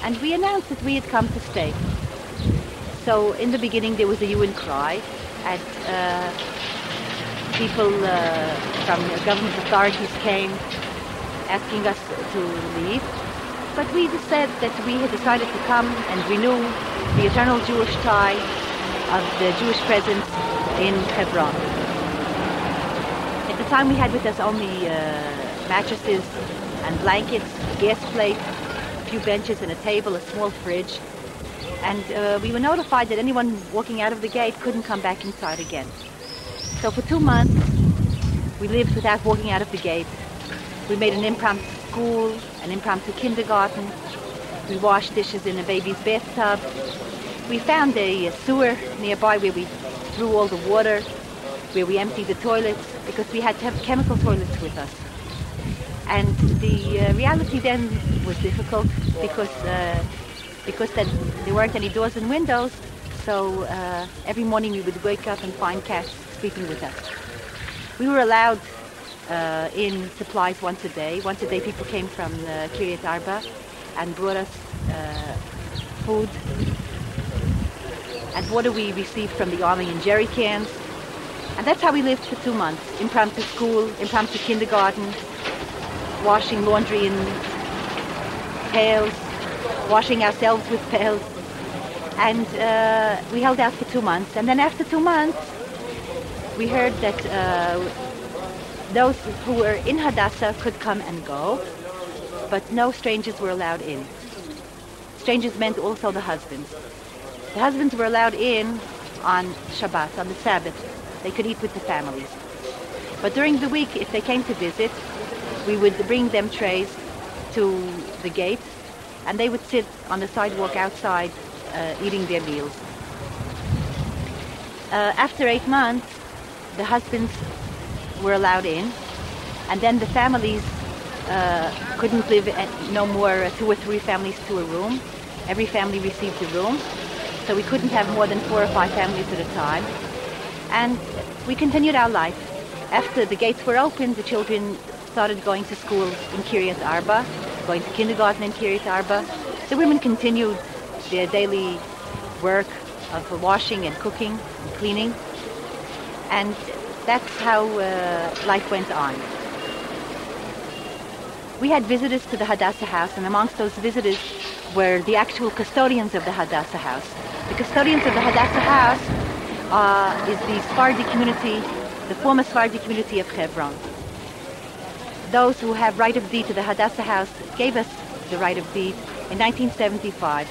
and we announced that we had come to stay. So in the beginning there was a hue and cry, and people from government authorities came asking us to leave. But we just said that we had decided to come and renew the eternal Jewish tie of the Jewish presence in Hebron. At the time we had with us only mattresses and blankets, a gas plate, a few benches and a table, a small fridge. And we were notified that anyone walking out of the gate couldn't come back inside again. So for 2 months we lived without walking out of the gate. We made an impromptu school, an impromptu kindergarten. We washed dishes in a baby's bathtub. We found a sewer nearby where we threw all the water, where we emptied the toilets, because we had to have chemical toilets with us. And the reality then was difficult because then there weren't any doors and windows, so every morning we would wake up and find cats sleeping with us. We were allowed in supplies once a day. Once a day people came from Kiryat Arba and brought us food and water we received from the army in jerry cans. And that's how we lived for 2 months. Impromptu school, impromptu kindergarten, washing laundry in pails, washing ourselves with pails. And we held out for 2 months. And then after 2 months, we heard that those who were in Hadassah could come and go, but no strangers were allowed in. Strangers meant also the husbands. The husbands were allowed in on Shabbat, on the Sabbath. They could eat with the families. But during the week, if they came to visit, we would bring them trays to the gate, and they would sit on the sidewalk outside eating their meals. After 8 months, the husbands were allowed in, and then the families couldn't live no more 2 or 3 families to a room. Every family received a room, so we couldn't have more than 4 or 5 families at a time. And we continued our life. After the gates were opened, the children started going to school in Kiryat Arba, going to kindergarten in Kiryat Arba. The women continued their daily work of washing and cooking and cleaning. And that's how life went on. We had visitors to the Hadassah house, and amongst those visitors were the actual custodians of the Hadassah house. The custodians of the Hadassah house is the Sephardi community, the former Sephardi community of Hebron. Those who have right of deed to the Hadassah house gave us the right of deed in 1975,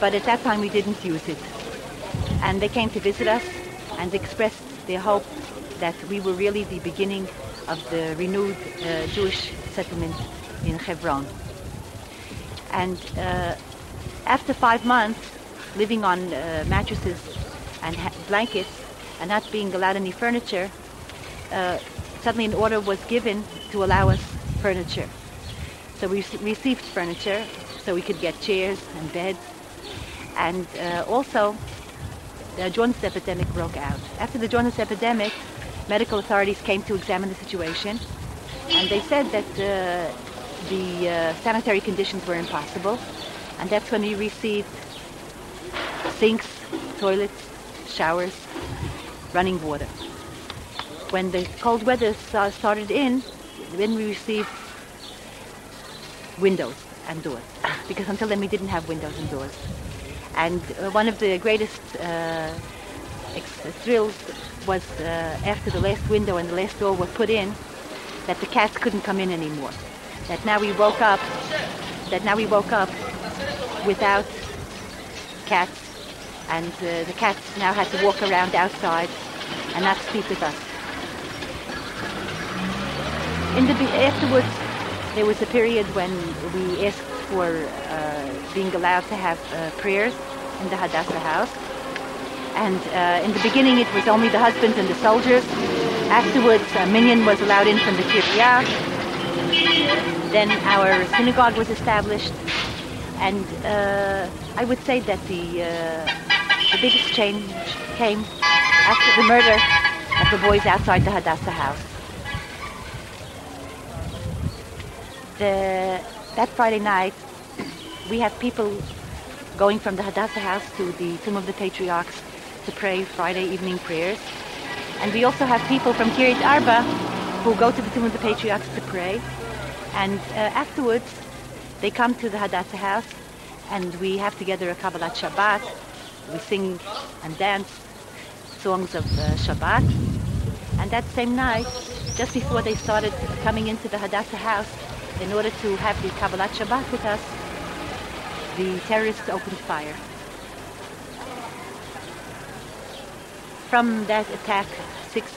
but at that time we didn't use it. And they came to visit us and expressed their hope that we were really the beginning of the renewed Jewish settlement in Hebron. And after 5 months living on mattresses and blankets and not being allowed any furniture, suddenly an order was given to allow us furniture. So we received furniture so we could get chairs and beds. And also the jaundice epidemic broke out. After the jaundice epidemic, medical authorities came to examine the situation, and they said that the sanitary conditions were impossible, and that's when we received sinks, toilets, showers, running water. When the cold weather started in, then we received windows and doors, because until then we didn't have windows and doors. And one of the greatest thrills was after the last window and the last door were put in, that the cats couldn't come in anymore. That now we woke up without cats, and the cats now had to walk around outside and not sleep with us. Afterwards, there was a period when we asked for being allowed to have prayers in the Hadassah house. And in the beginning it was only the husbands and the soldiers. Afterwards a minyan was allowed in from the Kiryat. Then our synagogue was established. And I would say that the biggest change came after the murder of the boys outside the Hadassah house. That Friday night, We have people going from the Hadassah house to the Tomb of the Patriarchs to pray Friday evening prayers. And we also have people from Kiryat Arba who go to the Tomb of the Patriarchs to pray. And afterwards, they come to the Hadassah house and we have together a Kabbalat Shabbat. We sing and dance songs of Shabbat. And that same night, just before they started coming into the Hadassah house, in order to have the Kabbalat Shabbat with us, the terrorists opened fire. From that attack, 6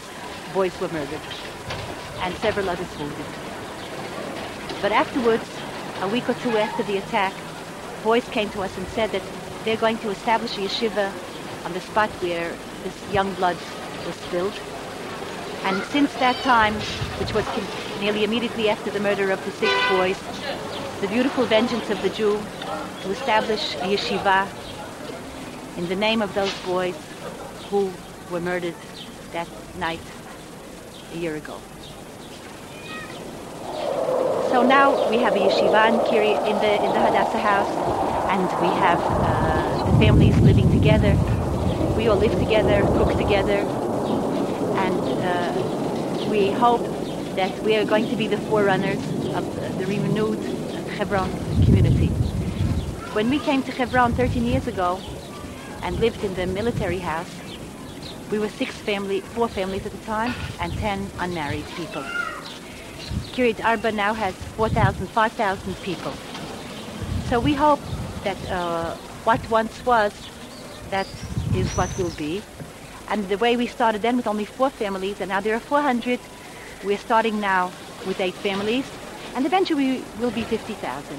boys were murdered and several others wounded. But afterwards, a week or two after the attack, boys came to us and said that they're going to establish a yeshiva on the spot where this young blood was spilled. And since that time, which was nearly immediately after the murder of the 6 boys, the beautiful vengeance of the Jew to establish a yeshiva in the name of those boys who were murdered that night a year ago. So now we have a yeshiva in the Hadassah house, and we have the families living together. We all live together, cook together, and we hope that we are going to be the forerunners of the renewed Hebron community. When we came to Hebron 13 years ago and lived in the military house, we were 4 families at the time, and 10 unmarried people. Kiryat Arba now has 4,000, 5,000 people. So we hope that what once was, that is what will be. And the way we started then with only 4 families, and now there are 400, we're starting now with 8 families, and eventually we will be 50,000.